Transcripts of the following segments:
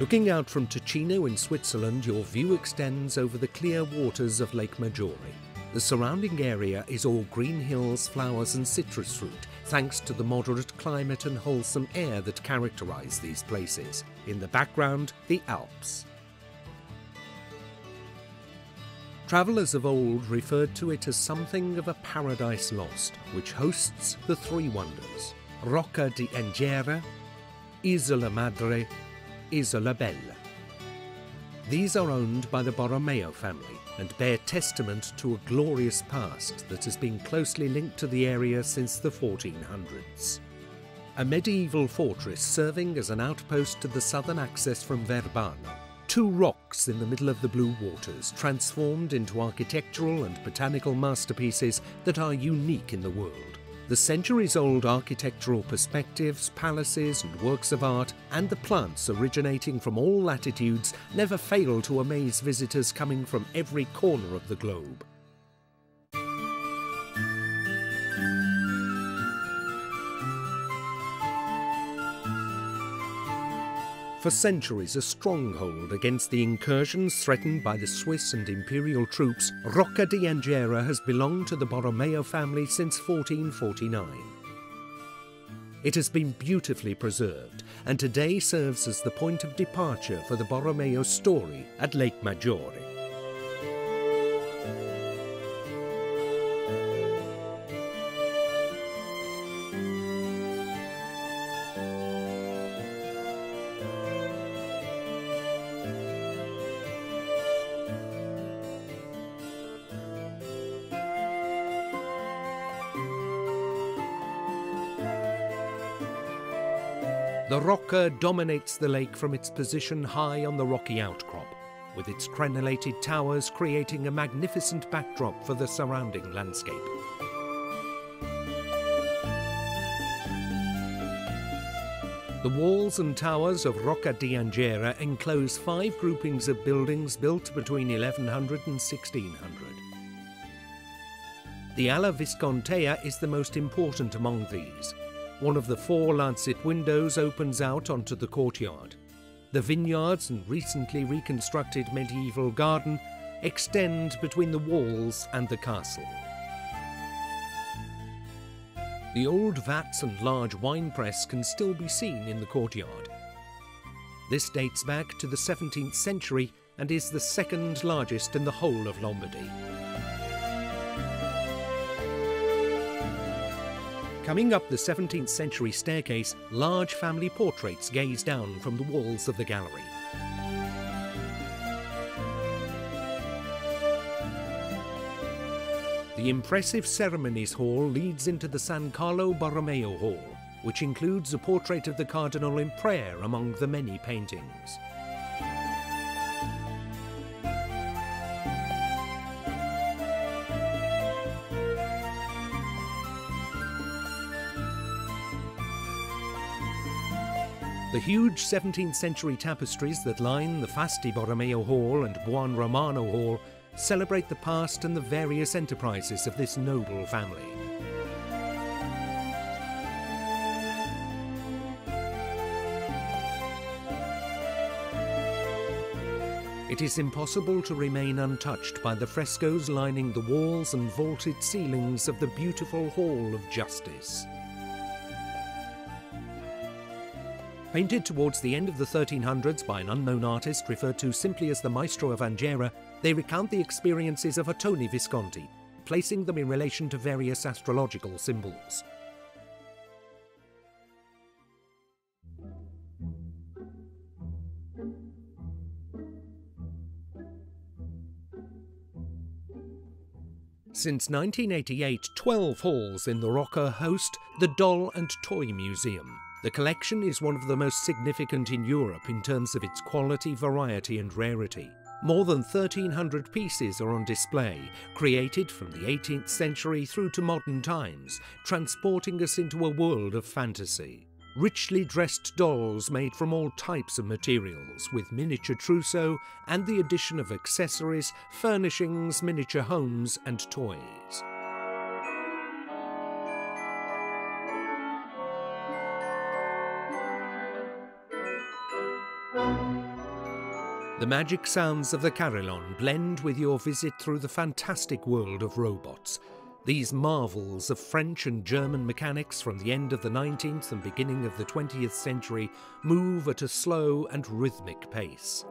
Looking out from Ticino in Switzerland, your view extends over the clear waters of Lake Maggiore. The surrounding area is all green hills, flowers and citrus fruit, thanks to the moderate climate and wholesome air that characterize these places. In the background, the Alps. Travellers of old referred to it as something of a paradise lost, which hosts the three wonders: Rocca di Angera, Isola Madre, Isola Bella. These are owned by the Borromeo family and bear testament to a glorious past that has been closely linked to the area since the 1400s. A medieval fortress serving as an outpost to the southern access from Verbano. Two rocks in the middle of the blue waters, transformed into architectural and botanical masterpieces that are unique in the world. The centuries-old architectural perspectives, palaces and works of art, and the plants originating from all latitudes never fail to amaze visitors coming from every corner of the globe. For centuries a stronghold against the incursions threatened by the Swiss and imperial troops, Rocca di Angera has belonged to the Borromeo family since 1449. It has been beautifully preserved and today serves as the point of departure for the Borromeo story at Lake Maggiore. The Rocca dominates the lake from its position high on the rocky outcrop, with its crenellated towers creating a magnificent backdrop for the surrounding landscape. The walls and towers of Rocca di Angera enclose 5 groupings of buildings built between 1100 and 1600. The Ala Viscontea is the most important among these. One of the 4 lancet windows opens out onto the courtyard. The vineyards and recently reconstructed medieval garden extend between the walls and the castle. The old vats and large wine press can still be seen in the courtyard. This dates back to the 17th century and is the second largest in the whole of Lombardy. Coming up the 17th century staircase, large family portraits gaze down from the walls of the gallery. The impressive ceremonies hall leads into the San Carlo Borromeo Hall, which includes a portrait of the Cardinal in prayer among the many paintings. The huge 17th century tapestries that line the Fasti Borromeo Hall and Buon Romano Hall celebrate the past and the various enterprises of this noble family. It is impossible to remain untouched by the frescoes lining the walls and vaulted ceilings of the beautiful Hall of Justice. Painted towards the end of the 1300s by an unknown artist referred to simply as the Maestro of Angera, they recount the experiences of Ottone Visconti, placing them in relation to various astrological symbols. Since 1988, 12 halls in the Rocca host the Doll and Toy Museum. The collection is one of the most significant in Europe in terms of its quality, variety and rarity. More than 1,300 pieces are on display, created from the 18th century through to modern times, transporting us into a world of fantasy. Richly dressed dolls made from all types of materials, with miniature trousseau and the addition of accessories, furnishings, miniature homes and toys. The magic sounds of the carillon blend with your visit through the fantastic world of robots. These marvels of French and German mechanics from the end of the 19th and beginning of the 20th century move at a slow and rhythmic pace.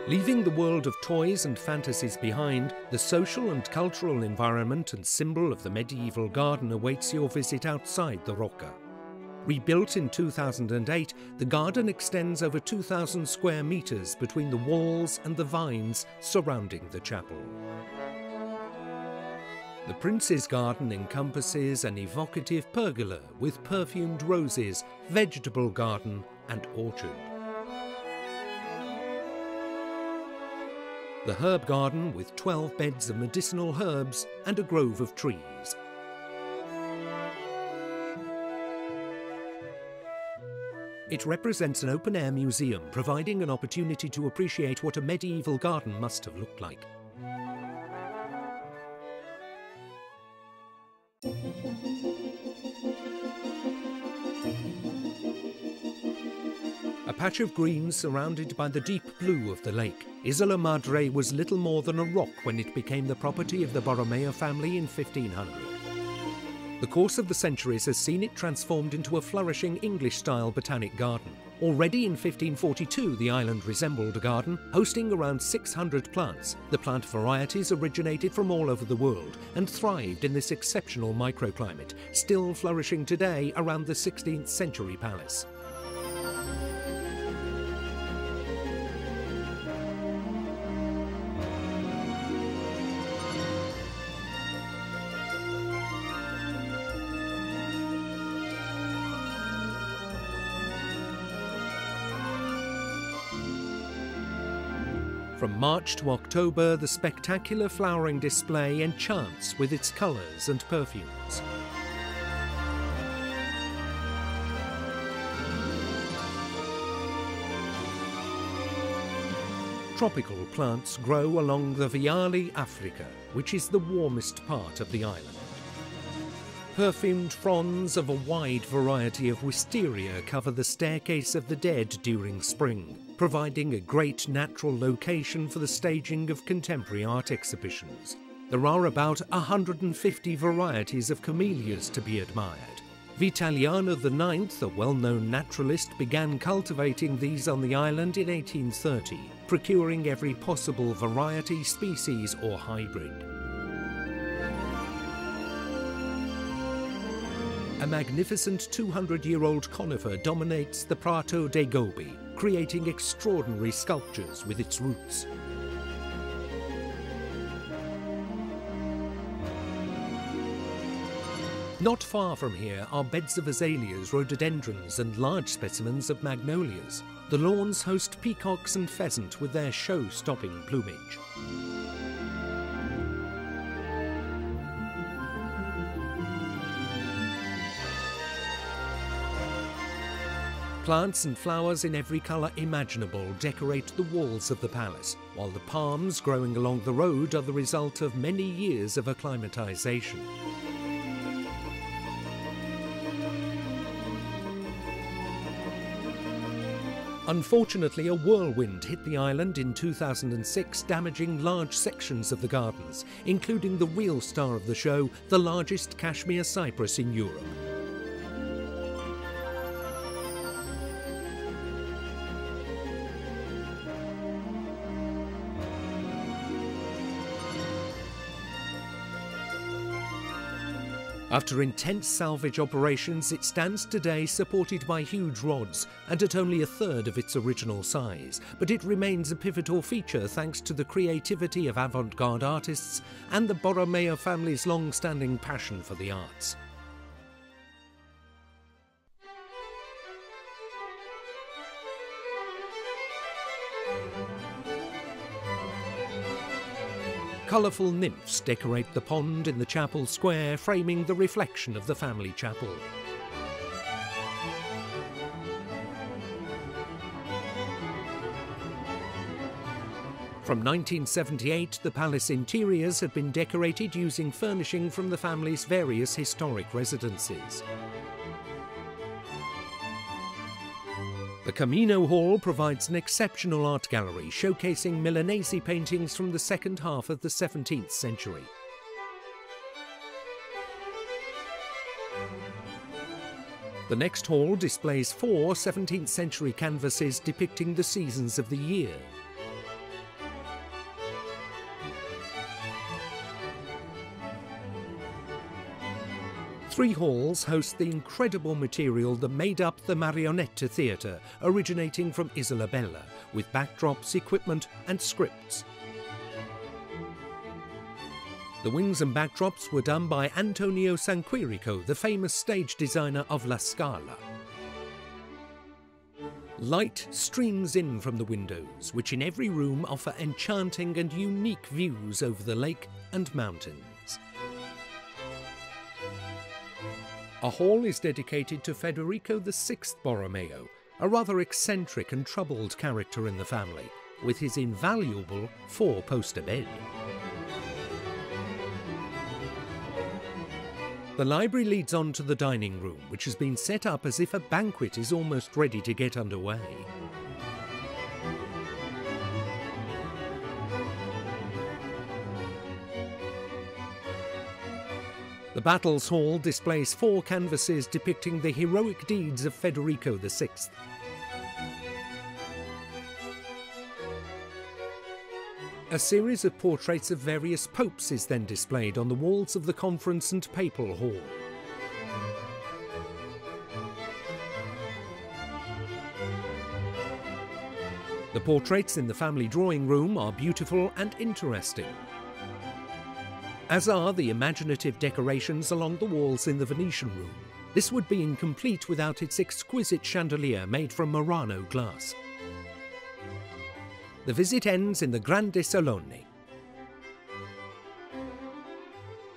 Leaving the world of toys and fantasies behind, the social and cultural environment and symbol of the medieval garden awaits your visit outside the Rocca. Rebuilt in 2008, the garden extends over 2,000 square metres between the walls and the vines surrounding the chapel. The Prince's Garden encompasses an evocative pergola with perfumed roses, vegetable garden and orchard. The herb garden with 12 beds of medicinal herbs and a grove of trees. It represents an open-air museum, providing an opportunity to appreciate what a medieval garden must have looked like. A patch of green surrounded by the deep blue of the lake, Isola Madre was little more than a rock when it became the property of the Borromean family in 1500. The course of the centuries has seen it transformed into a flourishing English-style botanic garden. Already in 1542, the island resembled a garden, hosting around 600 plants. The plant varieties originated from all over the world and thrived in this exceptional microclimate, still flourishing today around the 16th century palace. From March to October, the spectacular flowering display enchants with its colours and perfumes. Tropical plants grow along the Viale Africa, which is the warmest part of the island. Perfumed fronds of a wide variety of wisteria cover the staircase of the dead during spring, providing a great natural location for the staging of contemporary art exhibitions. There are about 150 varieties of camellias to be admired. Vitaliano IX, a well-known naturalist, began cultivating these on the island in 1830, procuring every possible variety, species or hybrid. A magnificent 200-year-old conifer dominates the Prato dei Gobi, creating extraordinary sculptures with its roots. Not far from here are beds of azaleas, rhododendrons and large specimens of magnolias. The lawns host peacocks and pheasant with their show-stopping plumage. Plants and flowers in every colour imaginable decorate the walls of the palace, while the palms growing along the road are the result of many years of acclimatisation. Unfortunately, a whirlwind hit the island in 2006, damaging large sections of the gardens, including the real star of the show, the largest cashmere cypress in Europe. After intense salvage operations, it stands today supported by huge rods and at only a third of its original size, but it remains a pivotal feature thanks to the creativity of avant-garde artists and the Borromean family's long-standing passion for the arts. Colourful nymphs decorate the pond in the chapel square, framing the reflection of the family chapel. From 1978, the palace interiors had been decorated using furnishing from the family's various historic residences. The Camino Hall provides an exceptional art gallery showcasing Milanese paintings from the second half of the 17th century. The next hall displays 4 17th century canvases depicting the seasons of the year. Three halls host the incredible material that made up the Marionette Theatre, originating from Isola Bella, with backdrops, equipment and scripts. The wings and backdrops were done by Antonio Sanquirico, the famous stage designer of La Scala. Light streams in from the windows, which in every room offer enchanting and unique views over the lake and mountains. A hall is dedicated to Federico VI Borromeo, a rather eccentric and troubled character in the family, with his invaluable 4-poster bed. The library leads on to the dining room, which has been set up as if a banquet is almost ready to get underway. The Battles Hall displays 4 canvases depicting the heroic deeds of Federico VI. A series of portraits of various popes is then displayed on the walls of the Conference and Papal Hall. The portraits in the family drawing room are beautiful and interesting, as are the imaginative decorations along the walls in the Venetian room. This would be incomplete without its exquisite chandelier made from Murano glass. The visit ends in the Grande Salone.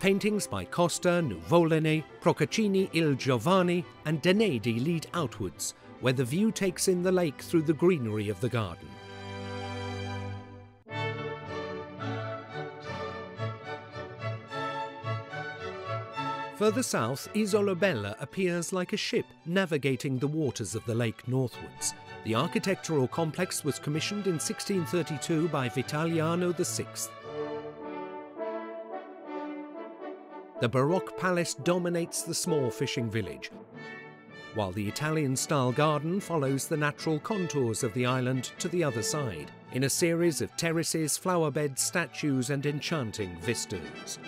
Paintings by Costa, Nuvolene, Procaccini, Il Giovanni and Denedi lead outwards, where the view takes in the lake through the greenery of the garden. Further south, Isola Bella appears like a ship navigating the waters of the lake northwards. The architectural complex was commissioned in 1632 by Vitaliano VI. The Baroque palace dominates the small fishing village, while the Italian-style garden follows the natural contours of the island to the other side, in a series of terraces, flower beds, statues and enchanting vistas.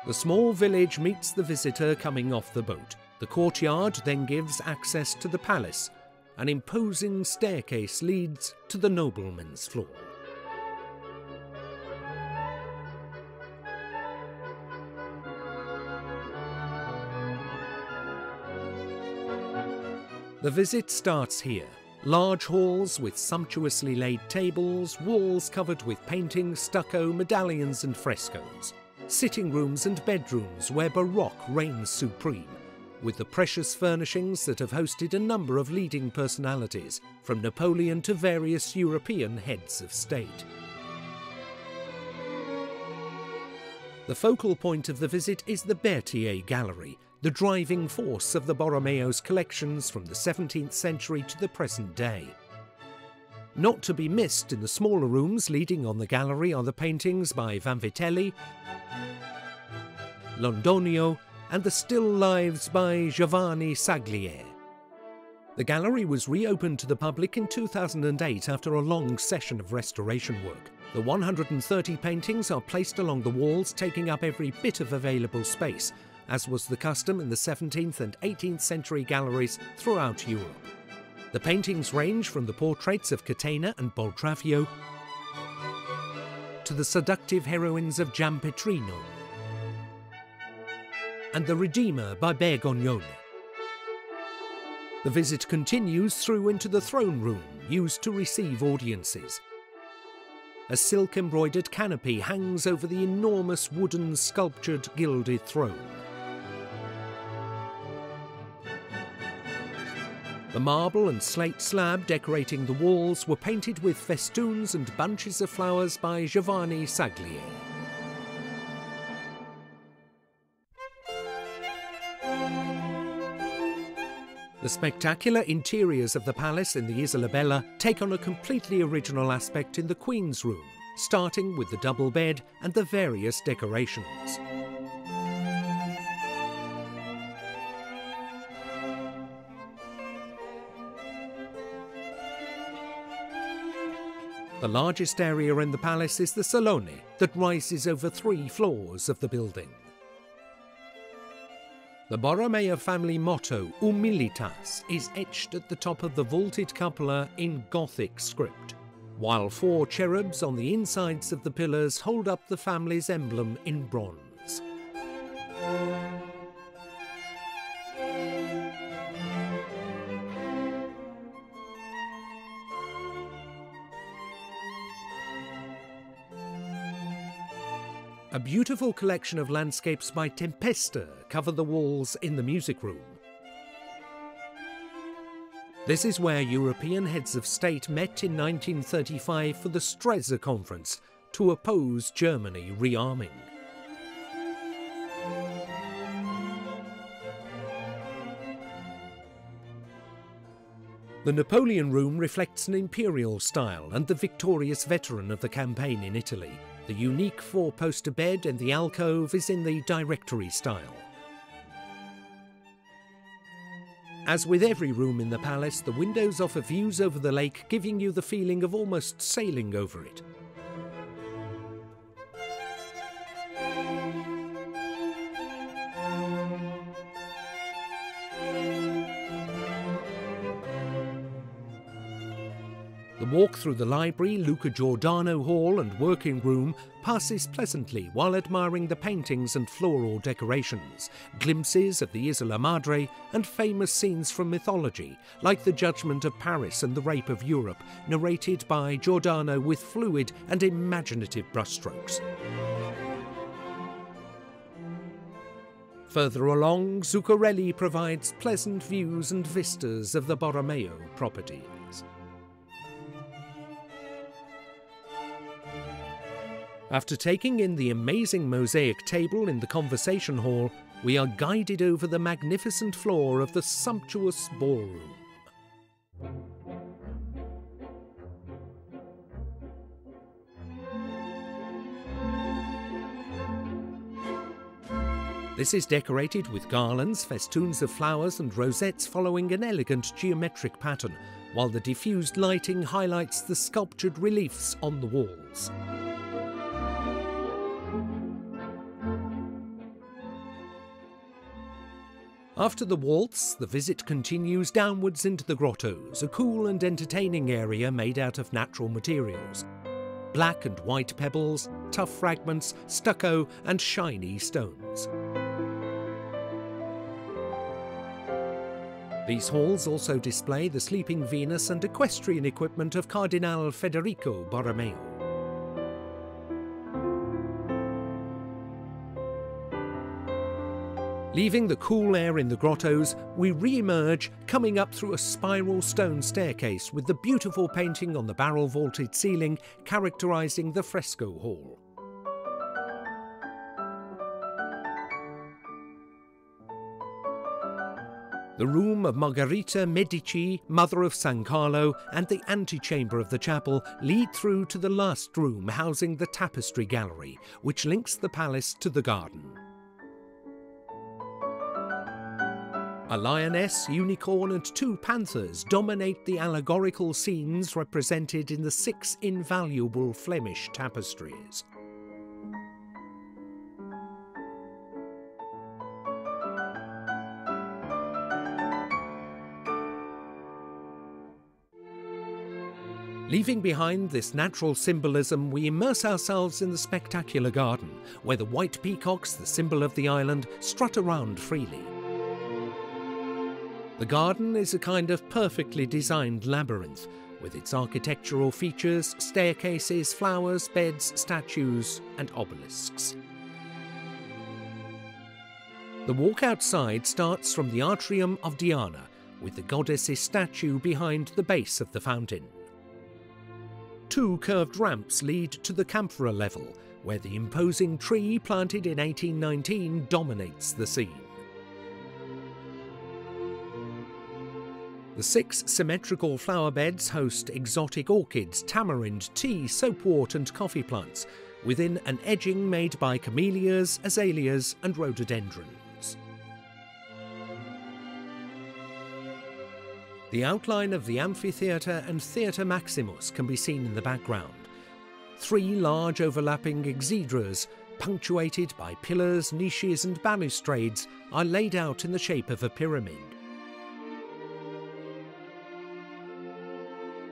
The small village meets the visitor coming off the boat. The courtyard then gives access to the palace. An imposing staircase leads to the nobleman's floor. The visit starts here. Large halls with sumptuously laid tables, walls covered with paintings, stucco, medallions and frescoes. Sitting rooms and bedrooms where Baroque reigns supreme, with the precious furnishings that have hosted a number of leading personalities, from Napoleon to various European heads of state. The focal point of the visit is the Berthier Gallery, the driving force of the Borromeo's collections from the 17th century to the present day. Not to be missed in the smaller rooms leading on the gallery are the paintings by Vanvitelli, Londonio and the still lives by Giovanni Saglier. The gallery was reopened to the public in 2008 after a long session of restoration work. The 130 paintings are placed along the walls, taking up every bit of available space, as was the custom in the 17th and 18th century galleries throughout Europe. The paintings range from the portraits of Catena and Boltravio to the seductive heroines of Giampetrino and the Redeemer by Bergognone. The visit continues through into the throne room, used to receive audiences. A silk-embroidered canopy hangs over the enormous wooden, sculptured, gilded throne. The marble and slate slab decorating the walls were painted with festoons and bunches of flowers by Giovanni Saglier. The spectacular interiors of the palace in the Isola Bella take on a completely original aspect in the Queen's room, starting with the double bed and the various decorations. The largest area in the palace is the Salone, that rises over 3 floors of the building. The Borromeo family motto, Humilitas, is etched at the top of the vaulted cupola in Gothic script, while 4 cherubs on the insides of the pillars hold up the family's emblem in bronze. A beautiful collection of landscapes by Tempesta cover the walls in the music room. This is where European heads of state met in 1935 for the Stresa Conference to oppose Germany rearming. The Napoleon room reflects an imperial style and the victorious veteran of the campaign in Italy. The unique 4-poster bed in the alcove is in the Directory style. As with every room in the palace, the windows offer views over the lake, giving you the feeling of almost sailing over it. The walk through the library, Luca Giordano Hall and working room passes pleasantly while admiring the paintings and floral decorations, glimpses of the Isola Madre and famous scenes from mythology, like the Judgment of Paris and the Rape of Europe, narrated by Giordano with fluid and imaginative brushstrokes. Further along, Zuccarelli provides pleasant views and vistas of the Borromeo properties. After taking in the amazing mosaic table in the conversation hall, we are guided over the magnificent floor of the sumptuous ballroom. This is decorated with garlands, festoons of flowers and rosettes following an elegant geometric pattern, while the diffused lighting highlights the sculptured reliefs on the walls. After the waltz, the visit continues downwards into the grottos, a cool and entertaining area made out of natural materials. Black and white pebbles, tough fragments, stucco and shiny stones. These halls also display the Sleeping Venus and equestrian equipment of Cardinal Federico Borromeo. Leaving the cool air in the grottos, we re-emerge, coming up through a spiral stone staircase with the beautiful painting on the barrel-vaulted ceiling characterising the fresco hall. The room of Margherita Medici, mother of San Carlo, and the antechamber of the chapel lead through to the last room housing the tapestry gallery, which links the palace to the garden. A lioness, unicorn and 2 panthers dominate the allegorical scenes represented in the 6 invaluable Flemish tapestries. Leaving behind this natural symbolism, we immerse ourselves in the spectacular garden, where the white peacocks, the symbol of the island, strut around freely. The garden is a kind of perfectly designed labyrinth, with its architectural features, staircases, flowers, beds, statues, and obelisks. The walk outside starts from the atrium of Diana, with the goddess's statue behind the base of the fountain. 2 curved ramps lead to the camphor level, where the imposing tree planted in 1819 dominates the scene. The 6 symmetrical flower beds host exotic orchids, tamarind, tea, soapwort and coffee plants, within an edging made by camellias, azaleas and rhododendrons. The outline of the amphitheatre and Theatre Maximus can be seen in the background. 3 large overlapping exedras, punctuated by pillars, niches and balustrades, are laid out in the shape of a pyramid.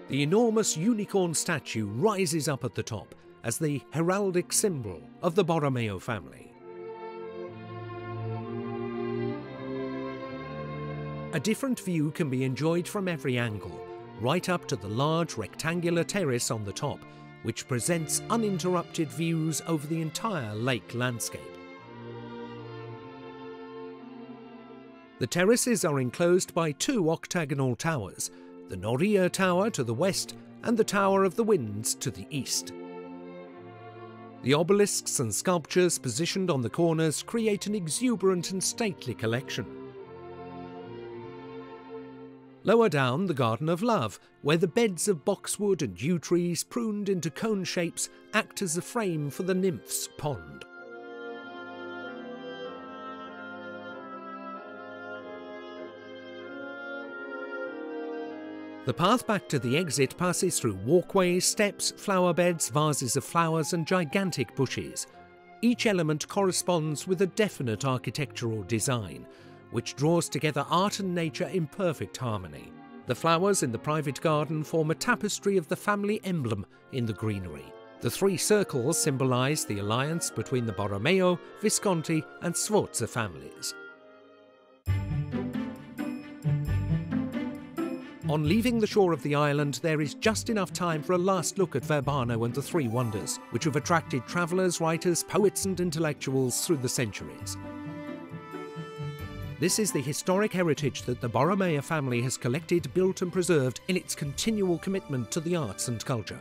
The enormous unicorn statue rises up at the top as the heraldic symbol of the Borromeo family. A different view can be enjoyed from every angle, right up to the large rectangular terrace on the top, which presents uninterrupted views over the entire lake landscape. The terraces are enclosed by 2 octagonal towers, the Noria Tower to the west and the Tower of the Winds to the east. The obelisks and sculptures positioned on the corners create an exuberant and stately collection. Lower down, the Garden of Love, where the beds of boxwood and yew trees pruned into cone shapes act as a frame for the nymph's pond. The path back to the exit passes through walkways, steps, flower beds, vases of flowers and gigantic bushes. Each element corresponds with a definite architectural design, which draws together art and nature in perfect harmony. The flowers in the private garden form a tapestry of the family emblem in the greenery. The 3 circles symbolise the alliance between the Borromeo, Visconti and Sforza families. On leaving the shore of the island, there is just enough time for a last look at Verbano and the 3 wonders, which have attracted travellers, writers, poets and intellectuals through the centuries. This is the historic heritage that the Borromeo family has collected, built and preserved in its continual commitment to the arts and culture.